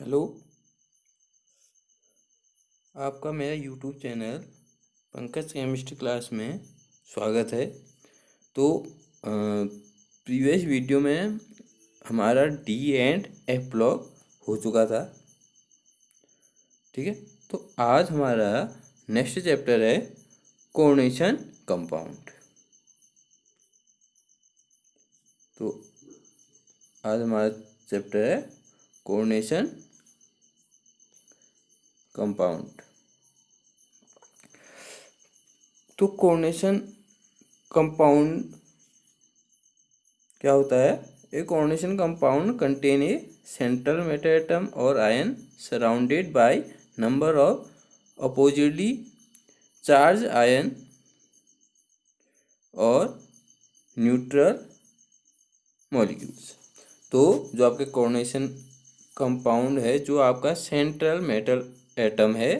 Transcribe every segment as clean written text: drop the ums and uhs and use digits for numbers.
Hello. आपका मेरा YouTube channel Pankaj chemistry class में स्वागत है। तो प्रीवियस वीडियो में हमारा डी एंड एफ ब्लॉक हो चुका था। ठीक है, तो आज हमारा नेक्स्ट चैप्टर है कोऑर्डिनेशन कंपाउंड। तो आज हमारा चैप्टर है कोऑर्डिनेशन कंपाउंड। तो कोऑर्डिनेशन कंपाउंड क्या होता है? A coordination compound contain a central metal atom और ion surrounded by number of oppositely charge ion और न्यूट्रल मॉलिक्यूल्स। तो जो आपके कोऑर्डिनेशन कंपाउंड है, जो आपका सेंट्रल मेटल एटम है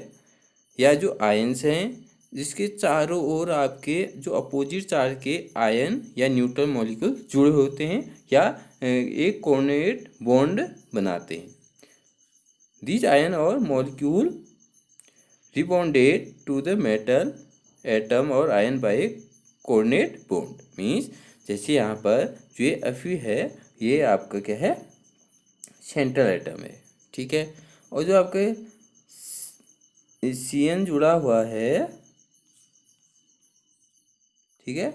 या जो आयन्स हैं, जिसके चारों ओर आपके जो अपोजिट चार्ज के आयन या न्यूट्रल मॉलिक्यूल जुड़े होते हैं या एक कोऑर्डिनेट बॉन्ड बनाते हैं। दीज आयन और molecule rebonded to the metal atom और ion by coordinate bond. Means जैसे यहाँ पर जो ये Fe है, ये आपका क्या है? सेंट्रल एटम है। ठीक है, और जो आपके Cn जुड़ा हुआ है, ठीक है,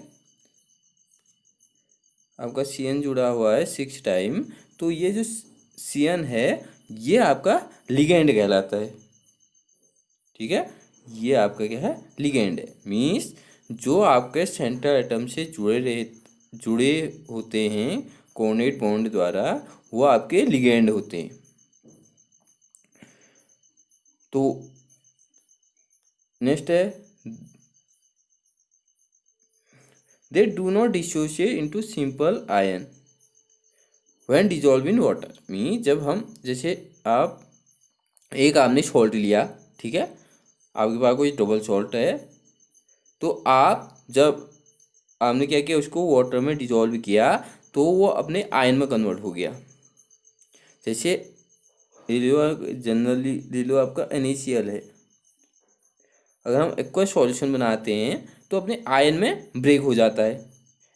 आपका Cn जुड़ा हुआ है 6 टाइम। तो ये जो Cn है, ये आपका लिगेंड कहलाता है। ठीक है, ये आपका क्या है? लिगेंड है। मीन्स जो आपके सेंट्रल एटम से जुड़े होते हैं कोऑर्डिनेट बॉन्ड द्वारा, वो आपके लिगेंड होते हैं। तो नेक्स्ट है, they do not dissociate into simple ion when dissolved in water। Mean जब हम जैसे आप आपने सॉल्ट लिया, ठीक है, आपके पास कोई डबल सॉल्ट है, तो आप जब आपने क्या किया, उसको वाटर में डिजोल्व किया, तो वो अपने आयन में कन्वर्ट हो गया। जैसे जनरली ले लो आपका NaCl है, अगर हम एक्वस सॉल्यूशन बनाते हैं तो अपने आयन में ब्रेक हो जाता है,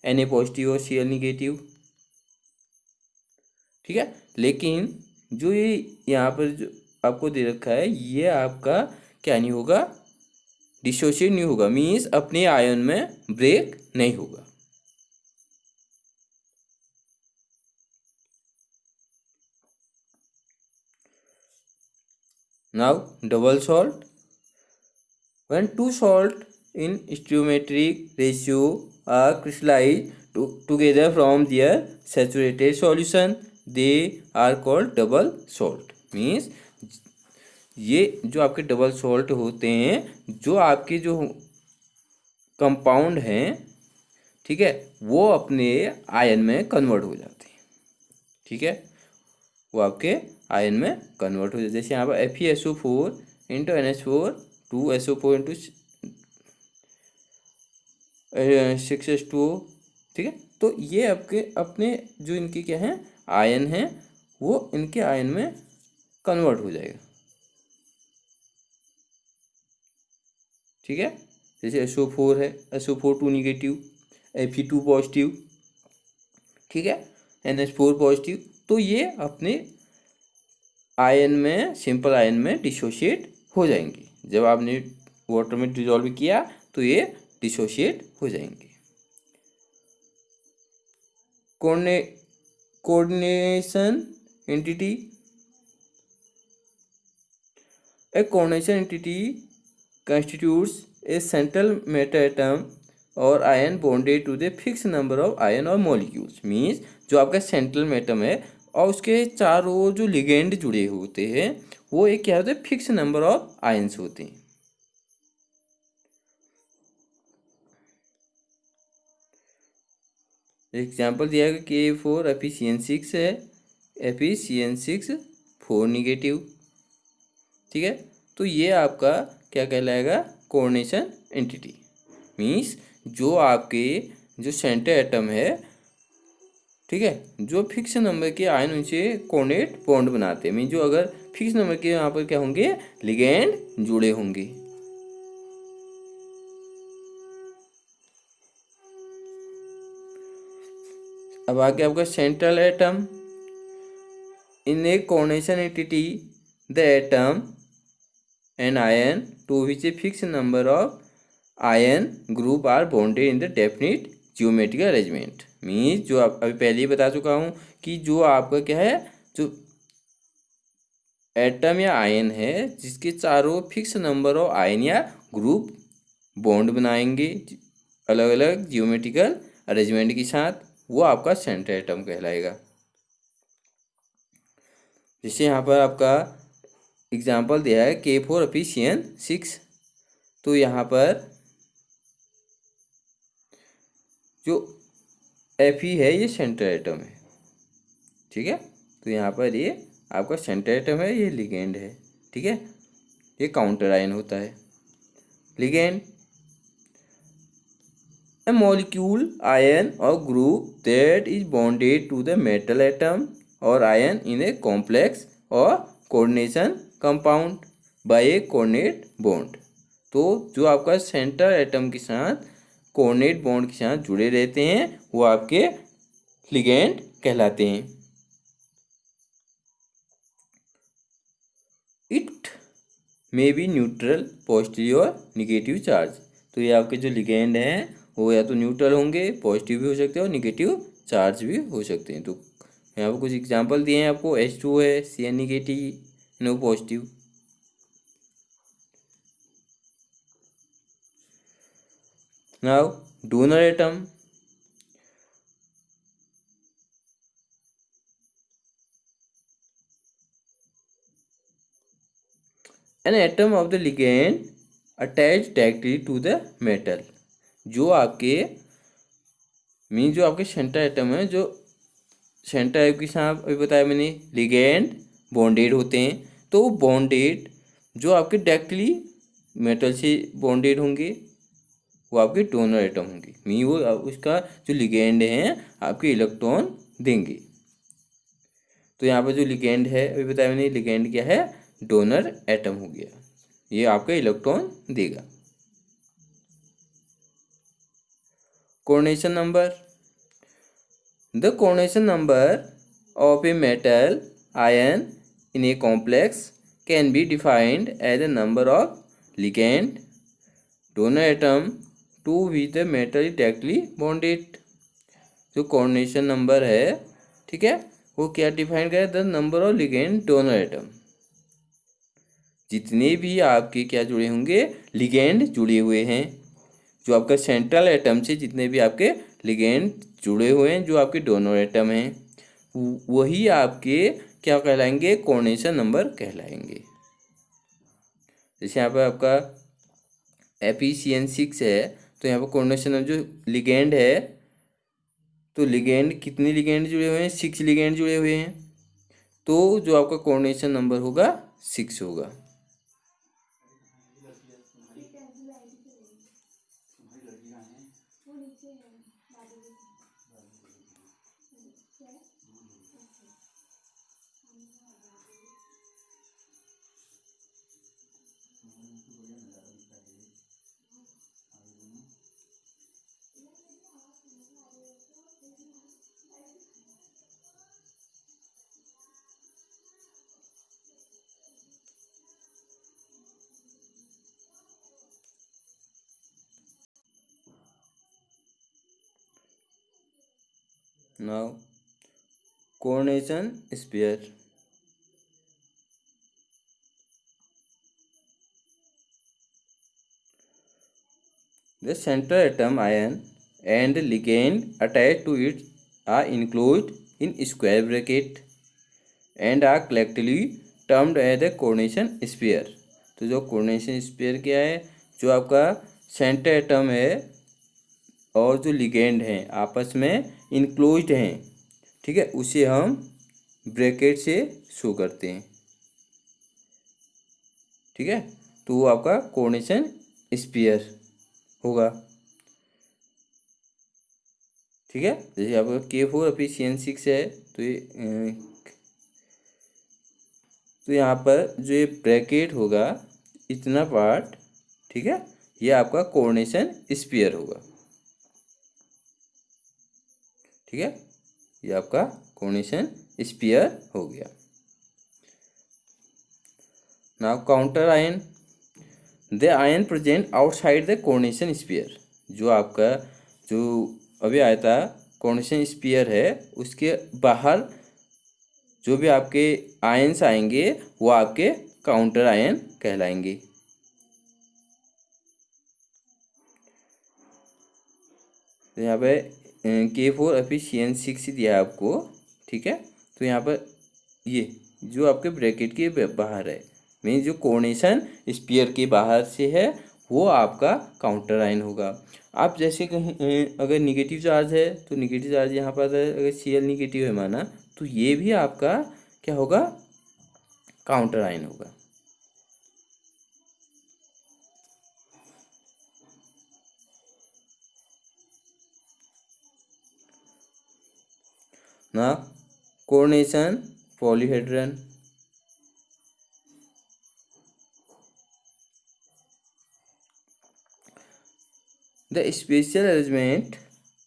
Na पॉजिटिव और Cl निगेटिव। ठीक है, लेकिन जो ये यहाँ पर जो आपको दे रखा है, ये आपका क्या नहीं होगा? डिसोशिएट नहीं होगा। मीन्स अपने आयन में ब्रेक नहीं होगा। Now double salt, when two salt in stoichiometric ratio are crystallized together from their saturated solution, they are called double salt। Means ये जो आपके डबल सॉल्ट होते हैं, जो आपके जो कंपाउंड हैं, ठीक है, वो अपने आयन में कन्वर्ट हो जाते हैं। ठीक है, वो आपके आयन में कन्वर्ट हो जाते हैं। जैसे यहाँ पर FeSO4 into NH4 2SO4 into 6H2O। ठीक है, तो ये आपके अपने जो इनके क्या हैं, आयन हैं, वो इनके आयन में कन्वर्ट हो जाएगा। ठीक है, जैसे SO4 है, SO4 2 निगेटिव, Fe2 पॉजिटिव, ठीक है, NH4 पॉजिटिव, तो ये अपने आयन में, सिंपल आयन में डिसोशिएट हो जाएंगे। जब आपने वाटर में डिजोल्व किया तो ये डिसोशिएट हो जाएंगे। Coordination entity, a coordination entity constitutes a central metal atom और ion bonded to the fix number of ion और मॉलिक्यूल्स। मीन्स जो आपका सेंट्रल एटम है और उसके चारों ओर जो लिगेंड जुड़े होते हैं, वो एक क्या होते हैं? फिक्स नंबर ऑफ आयन्स होते हैं। एग्जाम्पल दिया है Ka4 FeCN6 है, FeCN6 4 निगेटिव। ठीक है, तो ये आपका क्या कहलाएगा? Coordination entity. मीन्स जो आपके जो सेंटर एटम है, ठीक है। जो फिक्स नंबर के आयन उनसे कोऑर्डिनेट बॉन्ड बनाते हैं, मीन जो अगर फिक्स नंबर के यहाँ पर क्या होंगे, लिगेंड जुड़े होंगे। अब आगे आपका central atom. In a coordination entity the atom and ion to which a fix number of ion group are bonded in the definite geometrical arrangement. Means जो आप अभी पहले ही बता चुका हूँ कि जो आपका क्या है, जो एटम या आयन है जिसके चारों फिक्स नंबर ऑफ आयन या ग्रुप बॉन्ड बनाएंगे अलग अलग जियोमेट्रिकल अरेंजमेंट के साथ, वो आपका सेंट्रल एटम कहलाएगा। जैसे यहाँ पर आपका एग्जाम्पल दिया है K4Fe6। तो यहाँ पर जो Fe है ये सेंट्रल एटम है, ठीक है। तो यहाँ पर ये आपका सेंट्रल एटम है, ये लिगेंड है, ठीक है। ये काउंटर आयन होता है। Ligand a molecule, ion or group that is bonded to the metal atom or ion in a complex or coordination compound by a coordinate bond। तो जो आपका सेंटर एटम के साथ कोऑर्डिनेट बॉन्ड के साथ जुड़े रहते हैं वो आपके लिगेंड कहलाते हैं। It may be neutral, positive और निगेटिव चार्ज। तो ये आपके जो लिगेंड हैं वो या तो न्यूट्रल होंगे, पॉजिटिव भी हो सकते हैं और निगेटिव चार्ज भी हो सकते हैं। तो यहाँ पर कुछ एग्जांपल दिए हैं आपको। H2 है, Cn negative, NO positive. Now donor atom. An atom of the ligand attach directly to the metal. जो आपके मीन जो आपके सेंटर एटम है, जो सेंटर एटम के साथ अभी बताया मैंने लिगेंड बॉन्डेड होते हैं। तो बॉन्डेड जो आपके डायरेक्टली मेटल से बॉन्डेड होंगे वो आपके डोनर एटम होंगे, मीन वो उसका जो लिगेंड है आपके इलेक्ट्रॉन देंगे। तो यहाँ पर जो लिगेंड है अभी बताया मैंने, लिगेंड क्या है, डोनर एटम हो गया, ये आपका इलेक्ट्रॉन देगा। Coordination number. The coordination number of a metal ion in a complex can be defined as the number of ligand donor atom to which the metal is directly bonded। जो coordination number है, ठीक है, वो क्या define करे, the number of ligand donor atom. जितने भी आपके क्या जुड़े होंगे, लिगेंड जुड़े हुए हैं, जो आपका सेंट्रल एटम से जितने भी आपके लिगेंड जुड़े हुए हैं, जो आपके डोनर एटम हैं, वही आपके क्या कहलाएंगे, कोऑर्डिनेशन नंबर कहलाएंगे। जैसे यहाँ पर आपका Fe6 है, तो यहाँ पर कोऑर्डिनेशन नंबर जो लिगेंड है, तो लिगेंड कितने लिगेंड जुड़े हुए हैं, 6 लिगेंड जुड़े हुए हैं। तो जो आपका कोऑर्डिनेशन नंबर होगा 6 होगा। Now coordination sphere। The central atom ion and ligand attached to it are enclosed in square bracket and are collectively termed as the coordination sphere। तो जो coordination sphere क्या है, जो आपका सेंटर एटम है और जो लिगेंड हैं आपस में इनक्लोज्ड हैं, ठीक है, उसे हम ब्रैकेट से शो करते हैं, ठीक है। तो वो आपका कोऑर्डिनेशन स्फीयर होगा, ठीक है। जैसे आपका K4 अभी CN6 है तो यहाँ पर जो ये ब्रैकेट होगा इतना पार्ट, ठीक है, ये आपका कोऑर्डिनेशन स्फीयर होगा। ठीक है, ये आपका कोऑर्डिनेशन स्फीयर हो गया। Now counter ion, the ion present outside the coordination sphere. जो आपका जो अभी आया था कोऑर्डिनेशन स्फीयर है, उसके बाहर जो भी आपके आयन्स आएंगे वो आपके काउंटर आयन कहलाएंगे। तो यहाँ पे K4 अभी CN6 दिया है आपको, ठीक है। तो यहाँ पर ये जो आपके ब्रैकेट के बाहर है, मीन जो कोऑर्डिनेशन स्फीयर के बाहर से है, वो आपका काउंटर आयन होगा। आप जैसे कहीं अगर निगेटिव चार्ज है तो निगेटिव चार्ज यहाँ पर अगर Cl निगेटिव है माना, तो ये भी आपका क्या होगा, काउंटर आयन होगा। ना coordination polyhedron, the special arrangement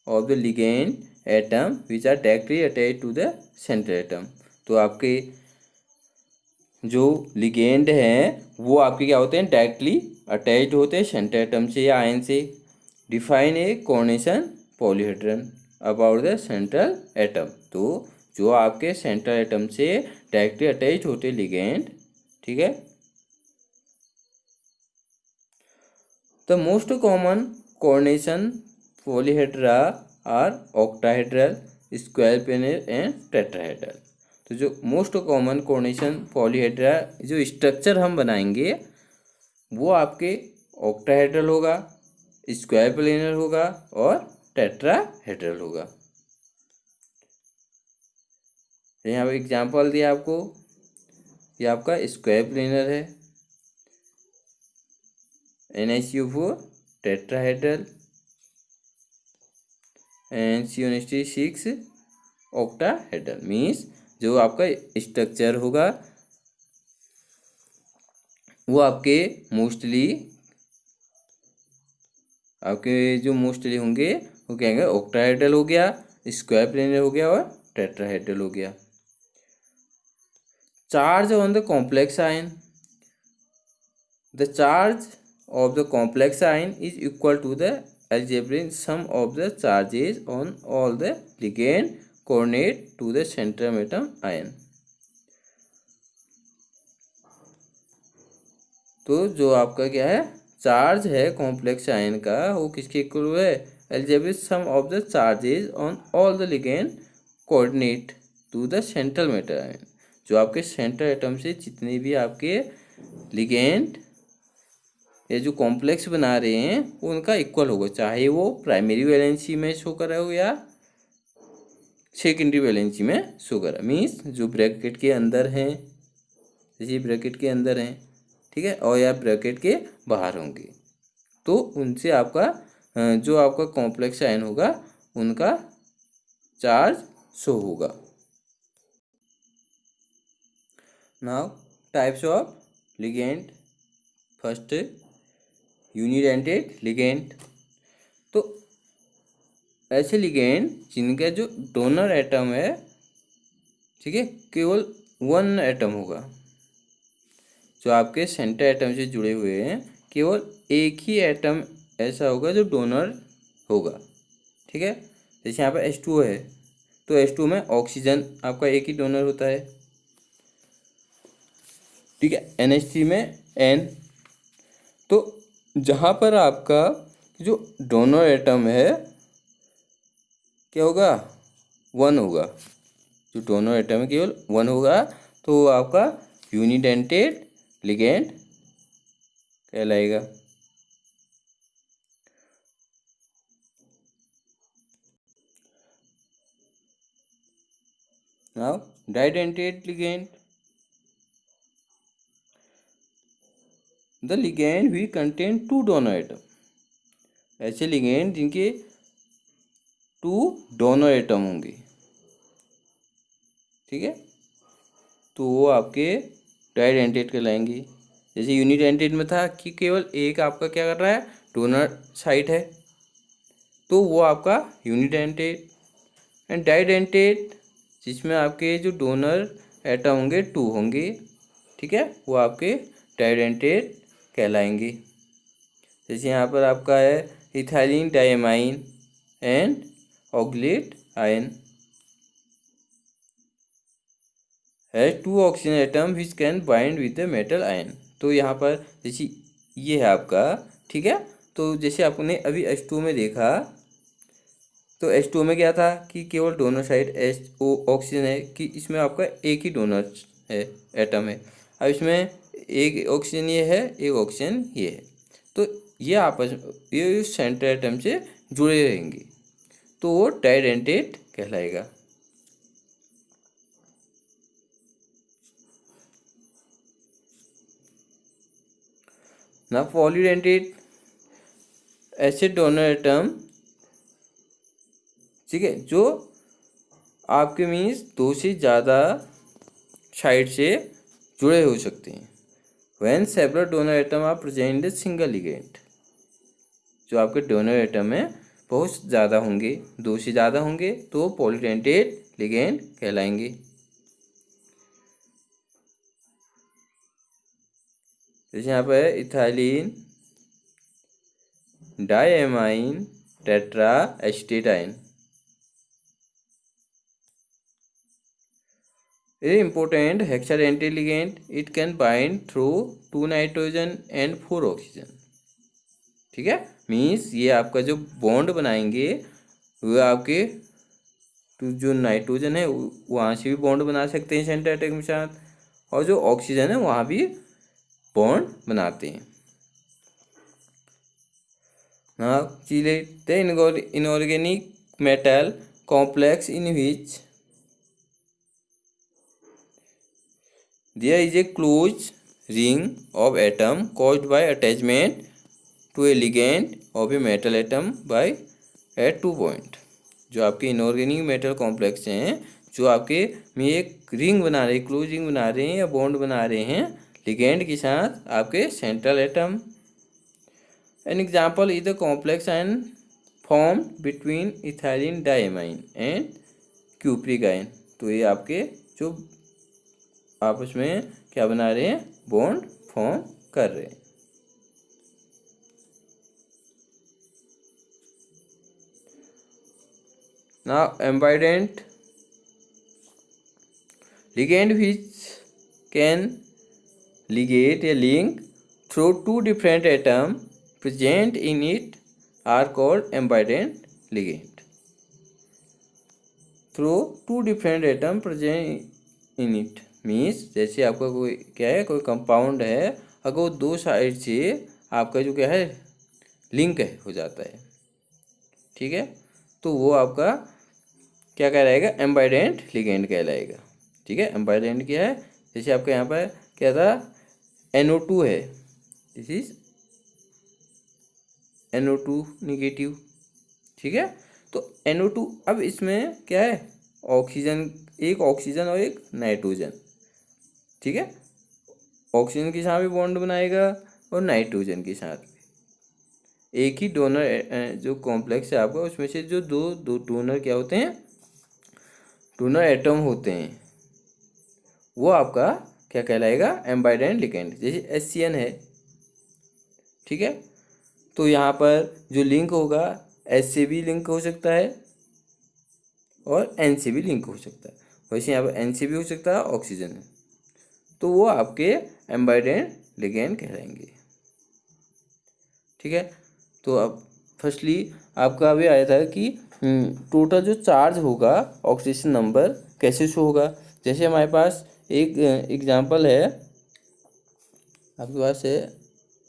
of the ligand atom which are directly attached to the center atom। तो आपके जो लिगेंड हैं वो आपके क्या होते हैं, डायरेक्टली अटैच्ड होते हैं सेंटर एटम से या आयन से। Define a coordination polyhedron about the central atom. तो जो आपके सेंट्रल एटम से डायरेक्टली अटैच होते लिगेंड, ठीक है। The most common coordination polyhedra are octahedral, square planar and tetrahedral. तो जो मोस्ट कॉमन कोऑर्डिनेशन पॉलीहेड्रा जो स्ट्रक्चर हम बनाएंगे वो आपके ऑक्टाहेड्रल होगा, स्क्वायर प्लेनर होगा और टेट्राहेड्रल होगा। यहाँ पे एग्जांपल दिया आपको, ये आपका स्क्वायर प्लेनर है, NaCO4 tetrahedral and CO6 octahedral. Means जो आपका स्ट्रक्चर होगा वो आपके मोस्टली होंगे वो क्या होंगे, ऑक्टाहेड्रल हो गया, स्क्वायर प्लेनर हो गया और टेट्राहेड्रल हो गया। Charge on the complex ion, the charge of the complex ion is equal to the algebraic sum of the charges on all the ligand coordinate to the centrum atom ion। तो जो आपका क्या है charge है complex ion का, वो किसके equal है, algebraic sum of the charges on all the ligand coordinate to the central atom ion। जो आपके सेंट्रल एटम से जितने भी आपके लिगेंड ये जो कॉम्प्लेक्स बना रहे हैं वो उनका इक्वल होगा, चाहे वो प्राइमरी वैलेंसी में शो कर रहा हो या सेकेंडरी वैलेंसी में शो कर रहा। मीन्स जो ब्रैकेट के अंदर हैं, जैसे ब्रैकेट के अंदर हैं, ठीक है, और या ब्रैकेट के बाहर होंगे, तो उनसे आपका जो आपका कॉम्प्लेक्स आयन होगा उनका चार्ज शो होगा। Now types of ligand, first unidentate ligand. तो ऐसे लिगेंड जिनका जो डोनर एटम है, ठीक है, केवल वन एटम होगा। जो आपके सेंटर एटम से जुड़े हुए हैं केवल एक ही एटम ऐसा होगा जो डोनर होगा, ठीक है। जैसे यहाँ पर H2O है तो H2O में ऑक्सीजन आपका एक ही डोनर होता है, ठीक है। NH3 में N। तो जहाँ पर आपका जो डोनर एटम है क्या होगा, वन होगा। जो डोनर एटम है केवल वन होगा, तो वो आपका यूनिडेंटेड लिगेंड कहलाएगा। Now didentate ligand, the ligand we contain two donor atom. ऐसे लिगेंड जिनके डोनर एटम होंगे, ठीक है, तो वो आपके डाइडेंटेट कहलाएंगे। जैसे यूनिडेंटेट में था कि केवल एक आपका क्या कर रहा है, डोनर साइट है, तो वो आपका यूनिडेंटेट। एंड डाइडेंटेट जिसमें आपके जो डोनर एटम होंगे 2 होंगे, ठीक है, वो आपके डाइडेंटेट कहलाएंगे। जैसे यहाँ पर आपका है ethylene diamine and oxalate ion है 2 oxygen atom which can bind with the metal ion. तो यहाँ पर जैसे ये है आपका, ठीक है, तो जैसे आपने अभी H2 में देखा, तो H2 में क्या था कि केवल डोनर साइड HO ऑक्सीजन है, कि इसमें आपका एक ही डोनर है, एटम है। अब इसमें एक ऑक्सीजन ये है, एक ऑक्सीजन ये है, तो ये आपस ये सेंटर एटम से जुड़े रहेंगे, तो वो डाइडेंटेट कहलाएगा। ना पॉलीडेंटेट एसिड डोनर एटम, ठीक है, जो आपके मीन्स 2 से ज़्यादा साइड से जुड़े हो सकते हैं। When several donor atom are present in single ligand, जो आपके डोनर एटम है बहुत ज़्यादा होंगे, 2 से ज़्यादा होंगे, तो पॉलीडेंटेट लिगेंड कहलाएंगे। जैसे यहाँ पर ethylene diamine tetra estate ion. Very important hexadentate ligand, it can bind through 2 nitrogen and 4 oxygen, ठीक है, मीन्स ये आपका जो बॉन्ड बनाएंगे वो आपके जो नाइट्रोजन है वहाँ से भी बॉन्ड बना सकते हैं सेंटर एटम के साथ, और जो ऑक्सीजन है वहाँ भी बॉन्ड बनाते हैं। Now chelate the inorganic metal complex in which there is a closed ring of atom caused by attachment to a ligand of a metal atom by at 2 point। जो आपके इनऑर्गेनिक मेटल कॉम्प्लेक्स हैं, जो आपके में एक ring बना रहे हैं, क्लोज रिंग बना रहे हैं या बॉन्ड बना रहे हैं लिगेंड के साथ आपके central atom. An example is the complex ion form between ethylene diamine and cupric ion. तो ये आपके जो आपस में क्या बना रहे हैं, बॉन्ड फॉर्म कर रहे हैं। Now ambident ligand which can ligate a link through 2 different atoms present in it are called ambident ligand। Through 2 different atoms present in it means जैसे आपका कोई क्या है, कोई कंपाउंड है, अगर वो 2 साइड से आपका जो क्या है लिंक है हो जाता है, ठीक है, तो वो आपका क्या कहलाएगा, एम्बाइडेंट लिगेंड कहलाएगा, ठीक है। एम्बाइडेंट क्या है, जैसे आपके यहाँ पर क्या था NO2 है, दिस इज NO2 निगेटिव, ठीक है, तो NO2 अब इसमें क्या है ऑक्सीजन, एक ऑक्सीजन और एक नाइट्रोजन, ठीक है, ऑक्सीजन के साथ भी बॉन्ड बनाएगा और नाइट्रोजन के साथ भी। एक ही डोनर जो कॉम्प्लेक्स है आपका उसमें से जो दो डोनर क्या होते हैं, डोनर एटम होते हैं, वो आपका क्या कहलाएगा, एम्बाइडेंट लिगेंड। जैसे HCN है, ठीक है, तो यहाँ पर जो लिंक होगा H से भी लिंक हो सकता है और N से भी लिंक हो सकता है, वैसे यहाँ पर N से भी हो सकता है ऑक्सीजन है, तो वो आपके एम्बाइडेंट लिगेंड कहलाएंगे, ठीक है। तो अब फर्स्टली आपका अभी आया था कि टोटल जो चार्ज होगा ऑक्सीजन नंबर कैसे शो होगा। जैसे हमारे पास एक एग्जांपल है, आपके पास है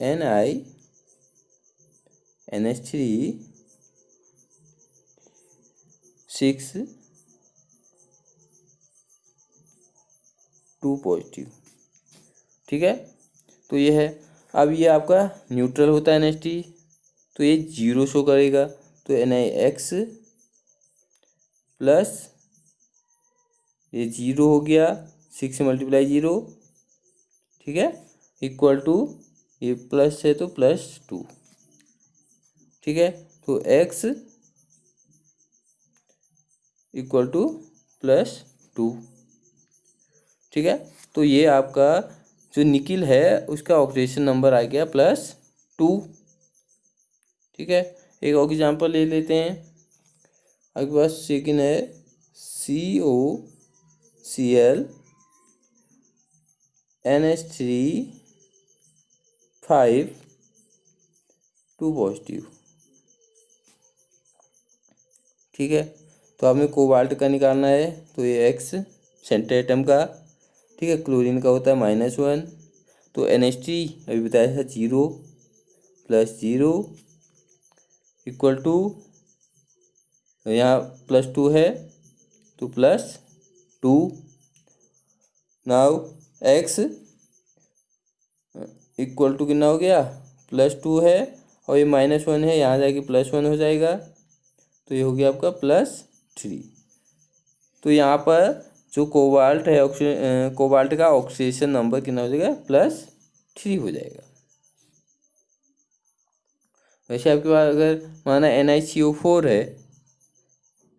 NiNH3 6 2 पॉजिटिव, ठीक है, तो ये है। अब ये आपका न्यूट्रल होता है NH3, तो ये 0 शो करेगा, तो NiX प्लस ये 0 हो गया, 6 मल्टीप्लाई 0, ठीक है, इक्वल टू ये प्लस है तो +2, ठीक है। तो x इक्वल टू +2, ठीक है। तो ये आपका जो निकिल है उसका ऑक्सीडेशन नंबर आ गया +2, ठीक है। एक और एग्जांपल ले लेते हैं। आपके पास सेकंड है COCl NH3 2 पॉजिटिव, ठीक है। तो आपने कोबाल्ट का निकालना है, तो ये X सेंटर एटम का, ठीक है। क्लोरीन का होता है -1, तो NH3 अभी बताया था 0 + 0 इक्वल टू, यहाँ +2 है तो +2। नाउ X इक्वल टू कितना हो गया, +2 है और ये -1 है, यहाँ जाके +1 हो जाएगा, तो ये हो गया आपका +3। तो यहाँ पर जो कोबाल्ट है, कोबाल्ट का ऑक्सीडेशन नंबर कितना हो जाएगा, +3 हो जाएगा। वैसे आपके पास अगर माना NiCO4 है,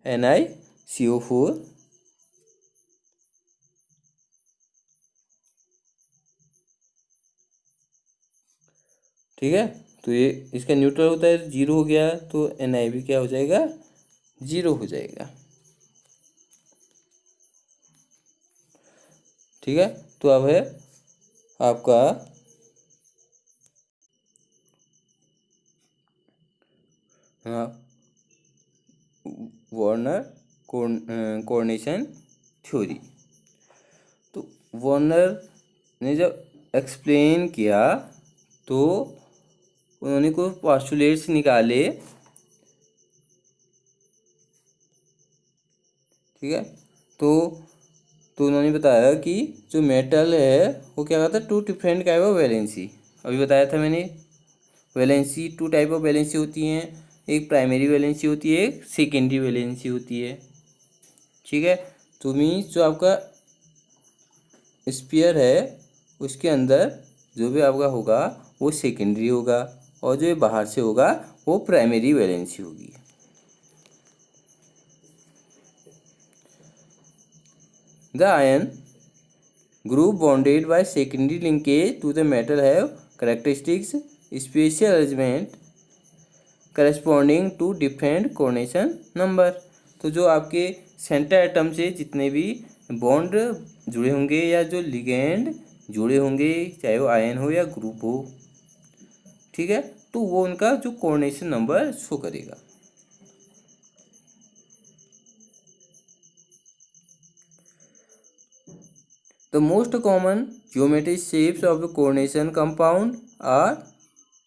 NiCO4, ठीक है, तो ये इसका न्यूट्रल होता है, 0 हो गया, तो Na भी क्या हो जाएगा, 0 हो जाएगा, ठीक है। तो अब है आपका वार्नर कोऑर्डिनेशन थ्योरी। तो वार्नर ने जब एक्सप्लेन किया तो उन्होंने कुछ पोस्टुलेट्स निकाले, ठीक है। तो उन्होंने बताया कि जो मेटल है वो क्या कहता है, 2 डिफरेंट टाइप ऑफ वैलेंसी। अभी बताया था मैंने, वैलेंसी 2 टाइप ऑफ वैलेंसी होती हैं, एक प्राइमरी वैलेंसी होती है, एक सेकेंडरी वैलेंसी होती है, ठीक है। तो मीन्स जो आपका स्फीयर है उसके अंदर जो भी आपका होगा वो सेकेंडरी होगा, और जो बाहर से होगा वो प्राइमरी वैलेंसी होगी। The ion group bonded by secondary linkage to the metal have characteristics spatial arrangement corresponding to different coordination number। तो जो आपके सेंटर एटम से जितने भी बॉन्ड जुड़े होंगे या जो लिगेंड जुड़े होंगे, चाहे वो आयन हो या ग्रुप हो, ठीक है, तो वो उनका जो कोऑर्डिनेशन नंबर शो करेगा। The most common geometric shapes of the coordination compound are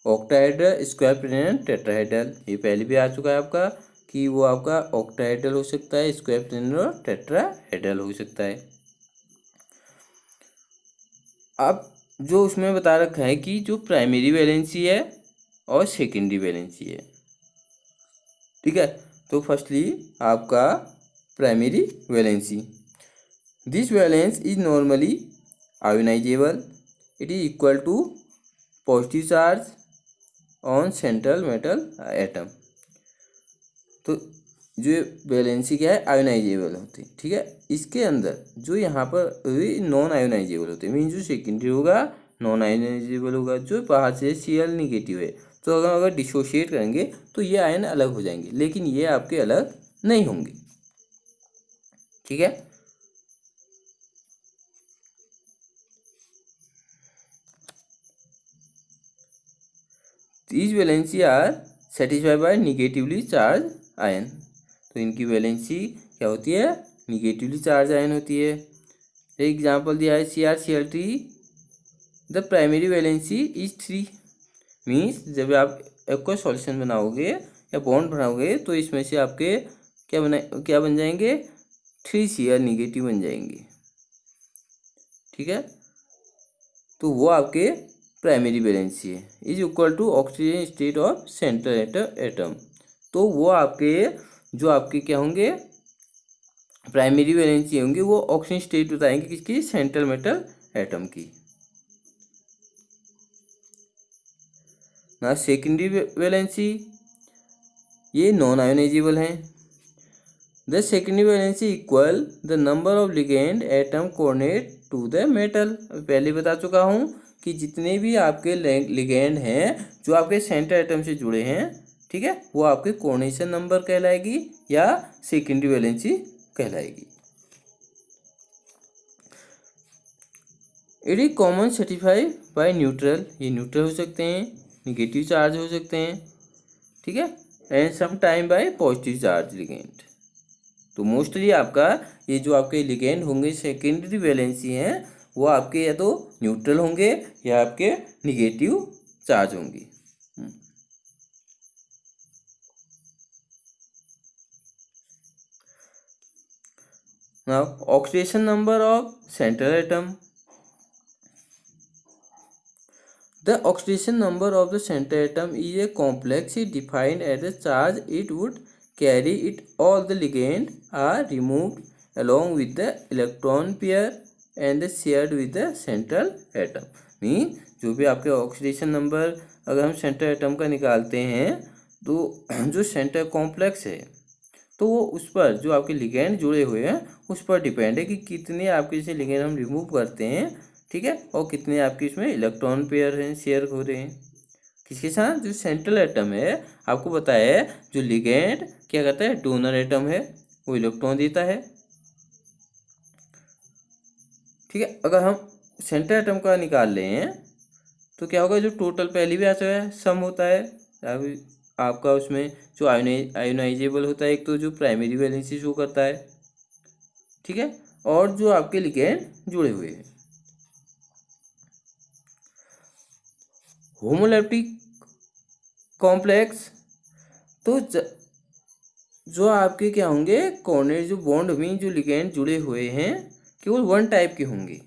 octahedral, square planar, tetrahedral। ये पहले भी आ चुका है आपका कि वो आपका octahedral हो सकता है, स्क्वायर प्लेनर और टेट्राहेड्रल हो सकता है। अब जो उसमें बता रखा है कि जो प्राइमरी वैलेंसी है और सेकेंडरी वैलेंसी है, ठीक है। तो फर्स्टली आपका primary valency, this valence is normally ionizable, it is equal to positive charge on central metal atom। तो जो वैलेंसी क्या है, आयोनाइजेबल होती है, ठीक है। इसके अंदर जो यहाँ पर नॉन आयोनाइजेबल होते हैं, मीन जो सेकेंडरी होगा नॉन आयोनाइजेबल होगा, जो बाहर से Cl निगेटिव है, तो अगर डिसोशिएट करेंगे तो ये आयन अलग हो जाएंगे, लेकिन ये आपके अलग नहीं होंगे, ठीक है। These valency are satisfied by negatively charged ion. तो इनकी वैलेंसी क्या होती है, निगेटिवली चार्ज आयन होती है। एग्जाम्पल दिया है CrCl3, the primary valency is 3। Means जब आप कोई सॉल्यूशन बनाओगे या बॉन्ड बनाओगे तो इसमें से आपके क्या बन जाएंगे, 3Cl निगेटिव बन जाएंगे, ठीक है। तो वो आपके प्राइमरी वैलेंसी है, is equal to oxygen state of central atom. तो वो आपके जो आपके क्या होंगे, प्राइमरी वैलेंसी होंगी वो ऑक्सीजन स्टेट बताएंगे किसकी, सेंट्रल मेटल एटम की। ना सेकेंडरी वैलेंसी ये नॉन आयोनाइजेबल हैं। The secondary valency equal the number of ligand atom coordinate to the metal. पहले बता चुका हूँ कि जितने भी आपके लिगेंड हैं जो आपके सेंटर एटम से जुड़े हैं, ठीक है, वो आपके कोऑर्डिनेशन नंबर कहलाएगी या सेकेंडरी वैलेंसी कहलाएगी। It is common certified by neutral, ये न्यूट्रल हो सकते हैं, निगेटिव चार्ज हो सकते हैं, ठीक है, and some time by positive charge ligand. तो मोस्टली आपका ये जो आपके लिगेंड होंगे सेकेंडरी वैलेंसी हैं वो आपके या तो न्यूट्रल होंगे या आपके निगेटिव चार्ज होंगी। Now oxidation number of central atom. The oxidation number of the center atom is a complexly defined as the charge it would carry it all the ligand are removed along with the electron pair and shared with the central atom। Mean जो भी आपके oxidation number अगर हम centre atom का निकालते हैं तो जो सेंटर कॉम्प्लेक्स है तो वो उस पर जो आपके लिगेंड जुड़े हुए हैं उस पर डिपेंड है कि कितने आपके जैसे लिगेंड हम रिमूव करते हैं, ठीक है, और कितने आपके इसमें इलेक्ट्रॉन पेयर हैं शेयर हो रहे हैं किसके साथ। जो सेंट्रल एटम है आपको बताया है जो लिगेंड क्या करता है, डोनर एटम है, वो इलेक्ट्रॉन देता है, ठीक है। अगर हम सेंट्रल एटम का निकाल रहे हैं तो क्या होगा, जो टोटल पहले भी आता है सम होता है आपका उसमें जो आयोनाइजेबल होता है एक तो जो प्राइमरी वैलेंसी शो करता है, ठीक है, और जो आपके लिगेंड जुड़े हुए हैं। होमोलैप्टिक कॉम्प्लेक्स तो जो आपके क्या होंगे कोऑर्डिनेट जो बॉन्ड में जो लिगेंड जुड़े हुए हैं केवल वन टाइप के होंगे।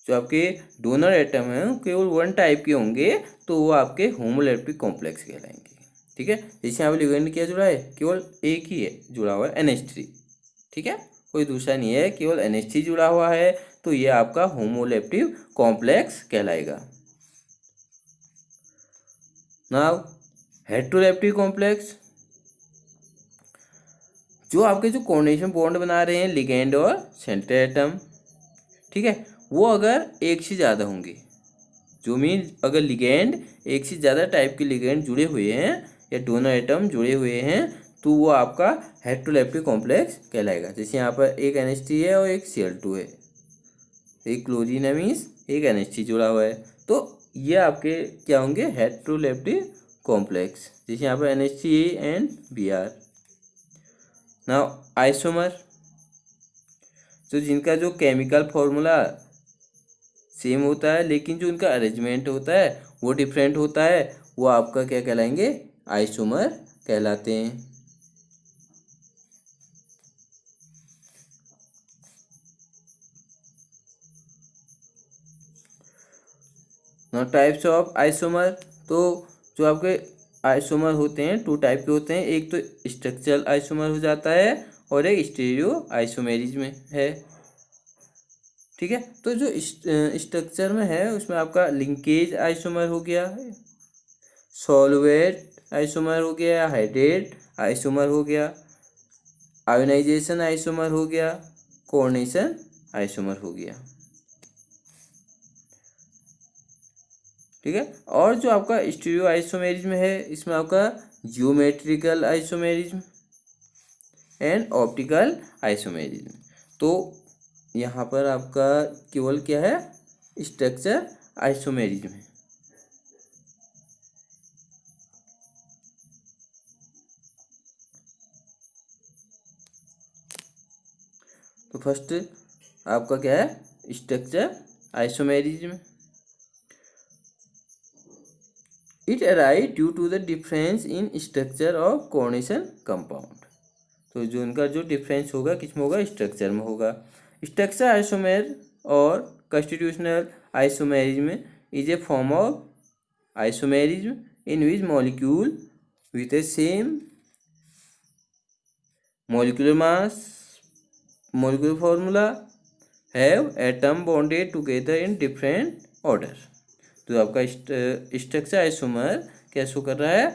जो आपके डोनर एटम हैं केवल वन टाइप के होंगे तो वो आपके होमोलैप्टिक कॉम्प्लेक्स कहलाएंगे, ठीक है। जैसे यहाँ पे लिगेंड क्या जुड़ा है, केवल एक ही है जुड़ा हुआ है NH3, ठीक है, कोई दूसरा नहीं है, केवल NH3 जुड़ा हुआ है तो ये आपका होमोलैप्टिक कॉम्प्लेक्स कहलाएगा। नाउ हेटेरोलैप्टिक कॉम्प्लेक्स जो आपके जो कोऑर्डिनेशन बॉन्ड बना रहे हैं लिगेंड और सेंटर एटम, ठीक है, वो अगर एक से ज़्यादा होंगे, जो मीन अगर लिगेंड एक से ज़्यादा टाइप के लिगेंड जुड़े हुए हैं या डोनर एटम जुड़े हुए हैं तो वो आपका हेटेरोलैप्टिक कॉम्प्लेक्स कहलाएगा। जैसे यहाँ पर एक NH3 है और एक Cl2 है, एक क्लोरीन है मीन्स एक NH3 जुड़ा हुआ है, तो ये आपके क्या होंगे हेटेरोलैप्टिक कॉम्प्लेक्स। जैसे यहाँ पर NH3 and Br। Now isomer तो जिनका जो केमिकल फॉर्मूला सेम होता है लेकिन जो उनका अरेंजमेंट होता है वो डिफरेंट होता है, वो आपका क्या कहलाएंगे, आइसोमर कहलाते हैं। नाउ टाइप्स ऑफ आइसोमर तो जो आपके आइसोमर होते हैं टू टाइप के होते हैं, एक तो स्ट्रक्चरल आइसोमर हो जाता है और एक स्टीरियो आइसोमेरिज्म है, ठीक है। तो जो स्ट्रक्चर में है उसमें आपका लिंकेज आइसोमर हो गया, सॉल्वेट आइसोमर हो गया, हाइड्रेट आइसोमर हो गया, आयोनाइजेशन आइसोमर हो गया, कोऑर्डिनेशन आइसोमर हो गया, ठीक है। और जो आपका स्टीरियो आइसोमेरिज्म है इसमें आपका geometrical isomerism and optical isomerism. तो यहाँ पर आपका केवल क्या है, स्ट्रक्चर आइसोमेरिज्म है। तो फर्स्ट आपका क्या है, structure isomerism. It arise due to the difference in structure of coordination compound. तो जो उनका जो डिफरेंस होगा किस में होगा, स्ट्रक्चर में होगा। स्ट्रक्चर आइसोमेर और constitutional isomerism is a form of isomerism in which molecule with A same molecular mass, molecular formula, have atom bonded together in different order। तो आपका स्ट्रक्चर आइसोमर क्या शो कर रहा है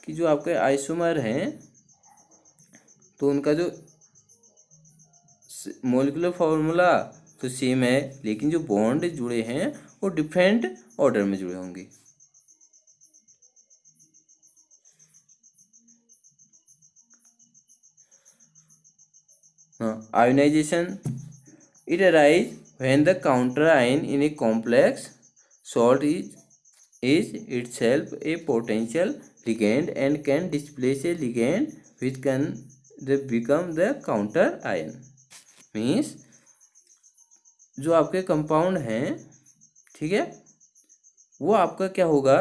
कि जो आपके आइसोमर हैं तो उनका जो मोलिकुलर फार्मूला तो सेम है, लेकिन जो बॉन्ड जुड़े हैं वो डिफरेंट ऑर्डर में जुड़े होंगे। Ionization, it arise when the counter ion in a complex salt is itself a potential ligand and can displace a ligand which can become the counter ion। Means जो आपके compound हैं, ठीक है, वो आपका क्या होगा,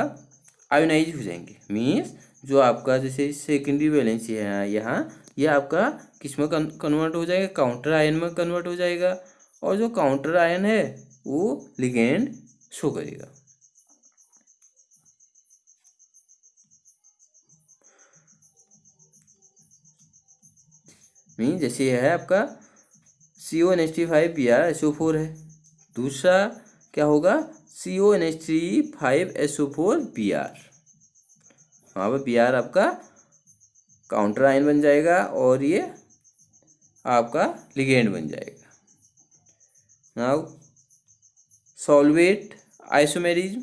आयोनाइज हो जाएंगे। मीन्स जो आपका जैसे सेकेंडरी वैलेंसी है यहाँ, ये आपका किस में कन्वर्ट हो जाएगा, काउंटर आयन में कन्वर्ट हो जाएगा, और जो काउंटर आयन है वो लिगेंड शो करेगा। मीन जैसे यह है आपका CONH3 है, दूसरा क्या होगा CONH3 वहाँ पर Br आपका काउंटर आयन बन जाएगा और ये आपका लिगेंड बन जाएगा। Now solvate isomerism,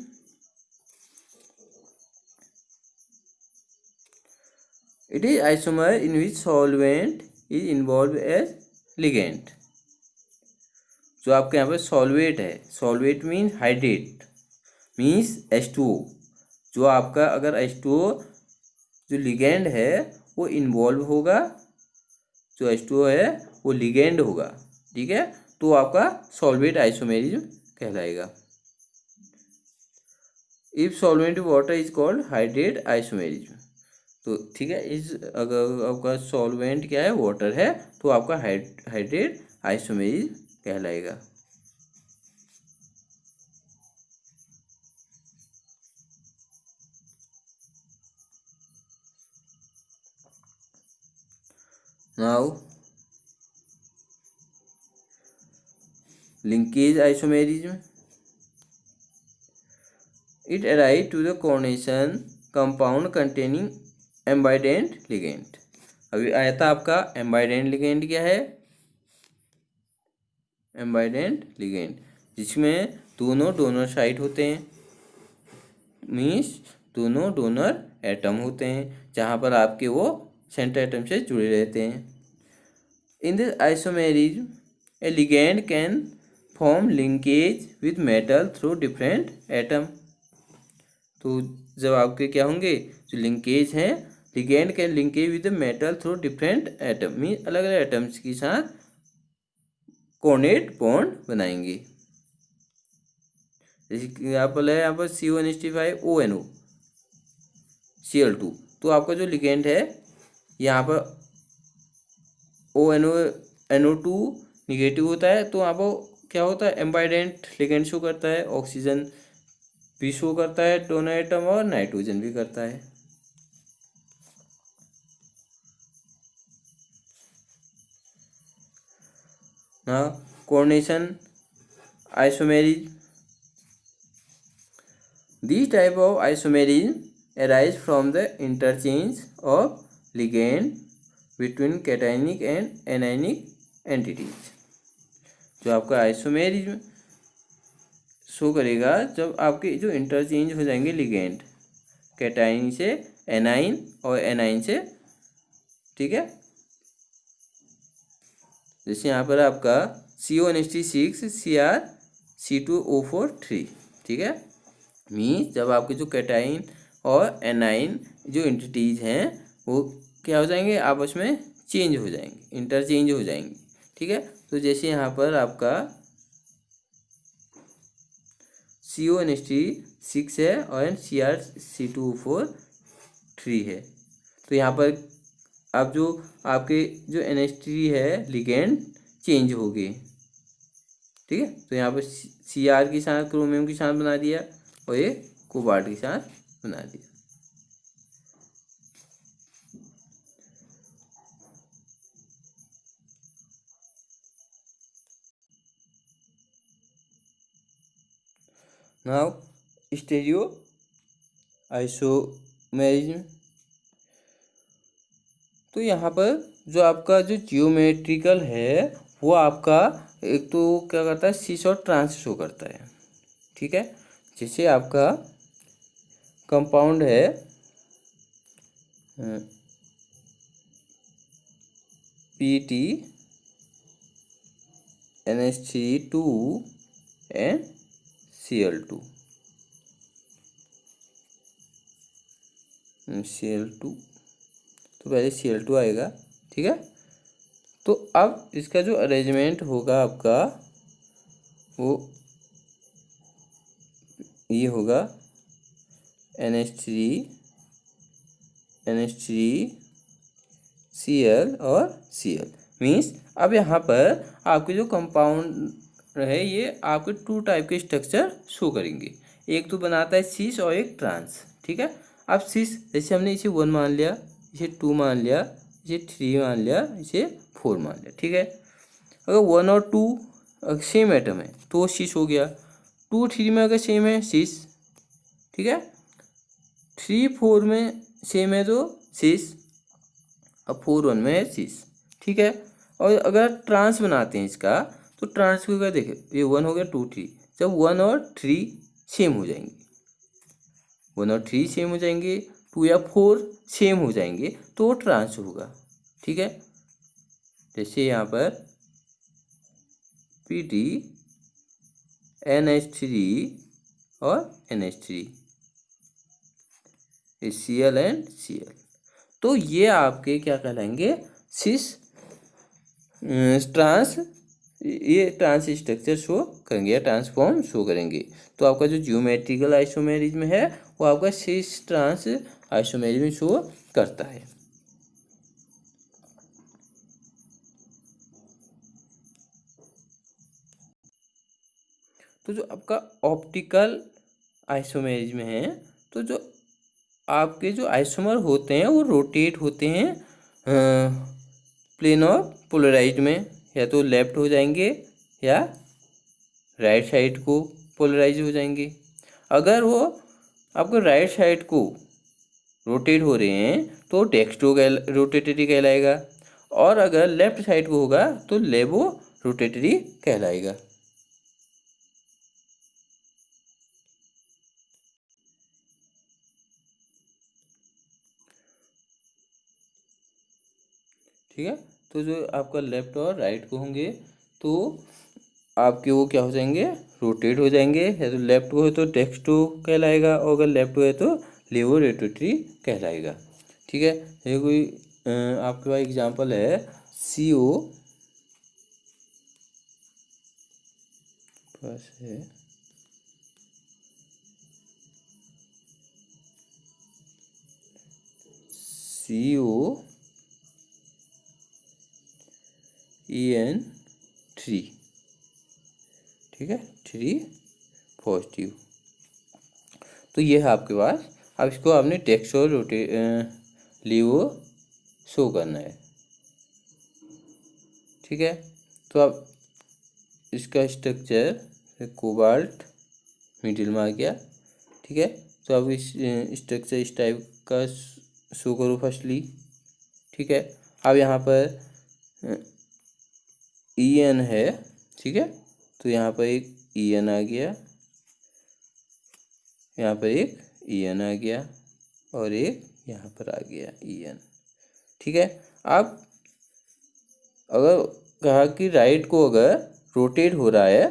it is isomer in which solvent is involved as ligand। जो आपके यहाँ पे सॉल्वेट है, solvate mean hydrate, means H2O। जो आपका अगर H2O जो लिगेंड है वो इन्वॉल्व होगा, जो H2O है वो लिगेंड होगा, ठीक है, तो आपका सॉल्वेट आइसोमेरिज्म कहलाएगा। If solvent water is called hydrate isomerism. तो ठीक है, इस अगर आपका सॉल्वेंट क्या है, वाटर है, तो आपका हाइड्रेट आइसोमेरिज्म कहलाएगा। Now linkage isomerism, it arrive to the coordination compound containing ambident ligand. अभी आया था आपका एम्बाइडेंट लिगेंड क्या है, एम्बाइडेंट लिगेंड जिसमें दोनों डोनर साइट होते हैं, मीन्स दोनों डोनर एटम होते हैं, जहाँ पर आपके वो सेंटर एटम से जुड़े रहते हैं। In this isomerism A ligand can form linkage with metal through different atom. तो जब आपके क्या होंगे, जो लिंकेज हैं, ligand can linkage with metal through different atom, mean अलग अलग एटम्स के साथ कोऑर्डिनेट बॉन्ड बनाएंगे। जैसे एग्जाम्पल है यहाँ पर CONH5ONO Cl2, तो आपका जो लिगेंड है यहाँ पर ONO2 निगेटिव होता है, तो यहाँ पर क्या होता है, एम्बाइडेंट लिगेंड शो करता है, ऑक्सीजन भी शो करता है डोनर एटम और नाइट्रोजन भी करता है। हाँ, coordination isomerism, this type of isomerism arise from the interchange of ligand between cationic and anionic entities। जो आपका आइसोमेरिज्म शो करेगा जब आपके जो इंटरचेंज हो जाएंगे लिगेंड, कैटाइन से एनाइन और एनाइन से, ठीक है, जैसे यहाँ पर आपका CONH6 CrC2O4 ठीक है, मीन्स जब आपके जो कैटाइन और एनाइन जो एंटिटीज हैं वो क्या हो जाएंगे, आपस में चेंज हो जाएंगे, इंटरचेंज हो जाएंगे, ठीक है। तो जैसे यहाँ पर आपका CONH6 है और CrC2O4 है, तो यहाँ पर अब जो आपके जो NH3 है लिगेंड चेंज हो गए, ठीक है, तो यहाँ पर Cr के साथ क्रोमियम के साथ बना दिया और ये कोबाल्ट के साथ बना दिया। Now stereo isomerism. तो यहाँ पर जो आपका जो जियोमेट्रिकल है वो आपका एक तो क्या करता है, सिस और ट्रांस शो करता है। ठीक है, जैसे आपका कंपाउंड है PT NH3 2 and Cl2 Cl2, तो पहले Cl2 आएगा। ठीक है, तो अब इसका जो अरेंजमेंट होगा आपका वो ये होगा NH3 Cl और Cl। मीन्स अब यहाँ पर आपके जो कंपाउंड है ये आपके टू टाइप के स्ट्रक्चर शो करेंगे। एक तो बनाता है सिस और एक ट्रांस। ठीक है, अब सिस जैसे हमने इसे 1 मान लिया, इसे 2 मान लिया, इसे 3 मान लिया, इसे 4 मान लिया। ठीक है, अगर 1 और 2 सेम एटम है तो सिस हो गया, 2 3 में अगर सेम है सिस। ठीक है, 3 4 में सेम है तो सिस, अब 4 1 में है सिस। ठीक है, और अगर ट्रांस बनाते हैं इसका तो ट्रांस को क्या देखें, ये 1 हो गया 2 3, जब 1 और 3 सेम हो जाएंगे, 1 और 3 सेम हो जाएंगे, 2 या 4 सेम हो जाएंगे तो वो ट्रांस होगा। ठीक है, जैसे यहाँ पर PT NH3 और NH3 Cl एंड Cl, तो ये आपके क्या कहलाएंगे, सिस ट्रांस, ये ट्रांस स्ट्रक्चर शो करेंगे या ट्रांसफॉर्म शो करेंगे। तो आपका जो जियोमेट्रिकल आइसोमेरिज्म है वो आपका सिस ट्रांस आइसोमेरिज्म शो करता है। तो जो आपका ऑप्टिकल आइसोमेरिज्म है, तो जो आपके जो आइसोमर होते हैं वो रोटेट होते हैं प्लेन ऑफ पोलराइज्ड में, या तो लेफ्ट हो जाएंगे या राइट साइड को पोलराइज हो जाएंगे। अगर वो आपको राइट साइड को रोटेट हो रहे हैं तो डेक्स्ट्रो रोटेटरी कहलाएगा, और अगर लेफ्ट साइड को होगा तो लेवो रोटेटरी कहलाएगा। ठीक है, तो जो आपका लेफ्ट और राइट को होंगे तो आपके वो क्या हो जाएंगे, रोटेट हो जाएंगे। या तो लेफ्ट को है तो डेक्स्ट्रो कहलाएगा, और अगर लेफ्ट को है तो लेवो रोटेटरी कहलाएगा। ठीक है, ये कोई आपके पास एग्जांपल है CO पास है CO En3। ठीक है, 3 पॉजिटिव, तो ये है आपके पास। अब इसको आपने टेक्स्ट और लीवो शो करना है। ठीक है, तो अब इसका स्ट्रक्चर कोबाल्ट मिडिल में आ गया। ठीक है, तो अब इस स्ट्रक्चर इस टाइप का शो करो फर्स्टली। ठीक है, अब यहाँ पर En है। ठीक है, तो यहाँ पर एक En आ गया, यहाँ पर एक En आ गया, और एक यहाँ पर आ गया En। ठीक है, अब अगर कहा कि राइट को अगर रोटेट हो रहा है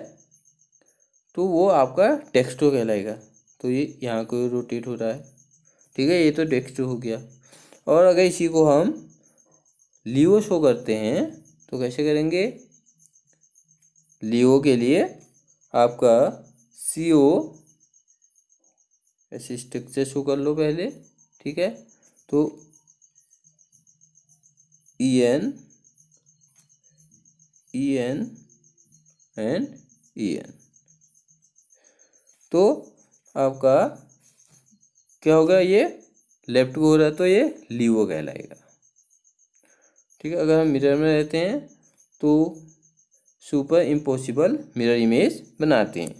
तो वो आपका डेक्स्ट्रो कहलाएगा, तो ये यहाँ को रोटेट हो रहा है। ठीक है, ये तो डेक्स्ट्रो हो गया। और अगर इसी को हम लीवो शो करते हैं तो कैसे करेंगे, लीवो के लिए आपका CO ऐसे स्ट्रक्चर शो कर लो पहले। ठीक है, तो En एंड En, तो आपका क्या होगा, ये लेफ्ट को हो रहा है तो ये लीवो कहलाएगा। ठीक है, अगर हम मिरर में रहते हैं तो सुपर इम्पॉसिबल मिरर इमेज बनाते हैं।